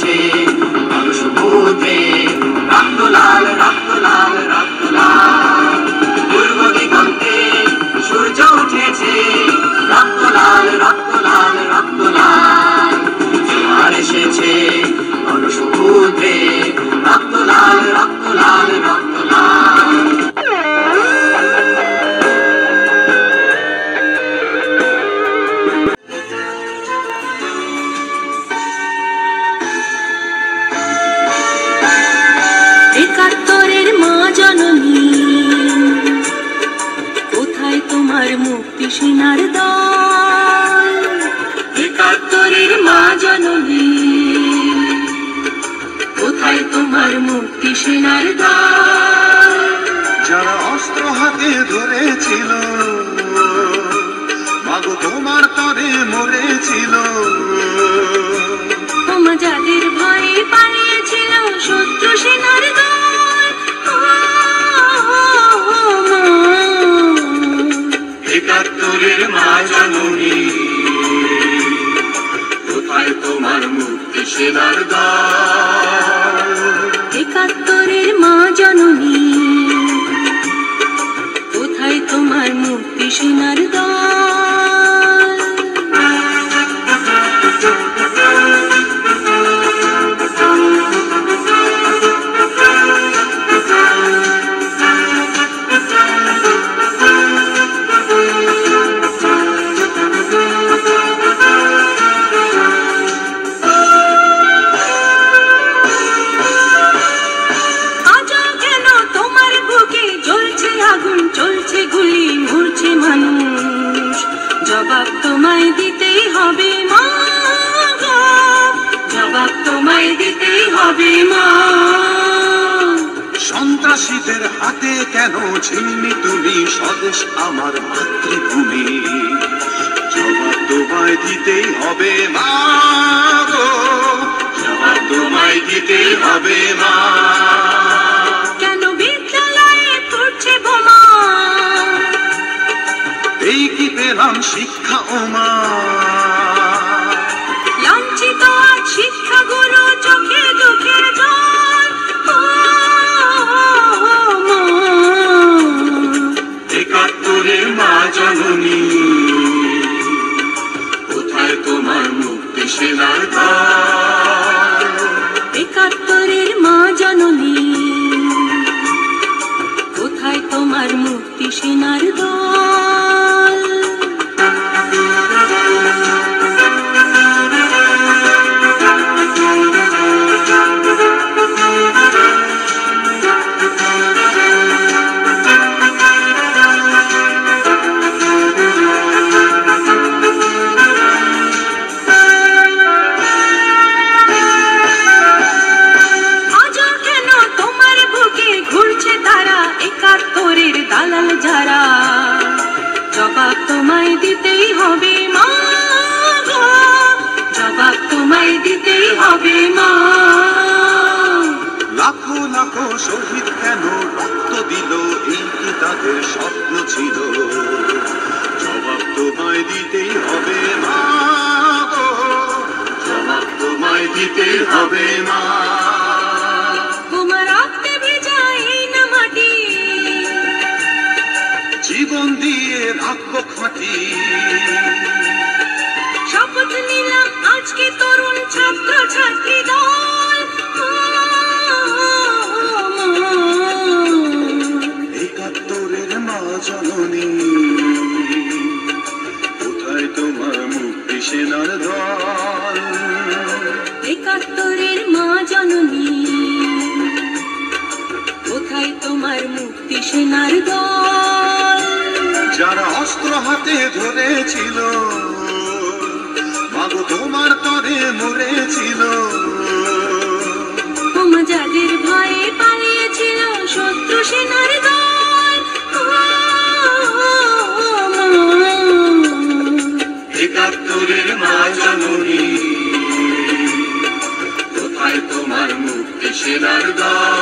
এসেছে সমুদ্রে রক্ত লাল রক্ত লাল রক্ত লাল পূর্ব দিগন্তে সূর্য উঠেছে রক্ত লাল রক্ত লাল রক্ত লাল জোয়ার এসেছে সমুদ্রে রক্ত লাল রক্ত লাল রক্ত লাল একাত্তরের মা জননী কোথায় তোমার মুক্তি সেনার দল একাত্তরের মা জননী কোথায় তোমার মুক্তি সেনার দল যারা অস্ত্র হাতে ধরেছিল মাগো তোমার তরে মরেছিল তোমা যাদের ভয়ে পালিয়েছিল শত্রু সেনার দল একাত্তরের মা জননী কোথায় তোমার মুক্তি সেনার দল একাত্তরের মা জননী কোথায় তোমার মুক্তি সেনার দল চলছে গুলি মরছে মানুষ জবাব তোমায় দিতেই হবে মা জবাব তোমায় দিতেই হবে মা সন্ত্রাসীদের হাতে কেন ছিন্নি তুমি স্বদেশ আমার মাতৃভূমি জবাব তোমায় দিতেই হবে মা জবাব তোমায় দিতেই হবে মা এই কি পেলাম শিক্ষা ওমা লাঞ্ছিত আজ শিক্ষা গুরু চোখে চোখের জল একাত্তরের মা জননী কোথায় তোমার মুক্তি সেনার দল একাত্তরের মা জননী কোথায় তোমার মুক্তি সেনার দল দালাল যারা জবাব তোমায় দিতেই হবে মা জবাব তোমায় দিতেই হবে মা লাখো লাখো শহীদ কেন রক্ত দিল এই কি তাদের স্বপ্ন ছিল জবাব তোমায় দিতেই হবে মা জবাব তোমায় দিতেই হবে মা জীবন দিয়ে রাখবো খাঁটি শপথ নিলাম আজকে তরুণ ছাত্র ছাত্রী দল একাত্তরের মা জননী কোথায় তোমার মুক্তি সেনার দল একাত্তরের মা জননী কোথায় তোমার মুক্তি সেনার দল যারা অস্ত্র হাতে ধরেছিল মাগো তোমার তরে মরেছিল তোমা যাদের ভয়ে পালিয়েছিল শত্রু সেনার দল একাত্তরের মা জননী কোথায় তোমার মুক্তি সেনার দল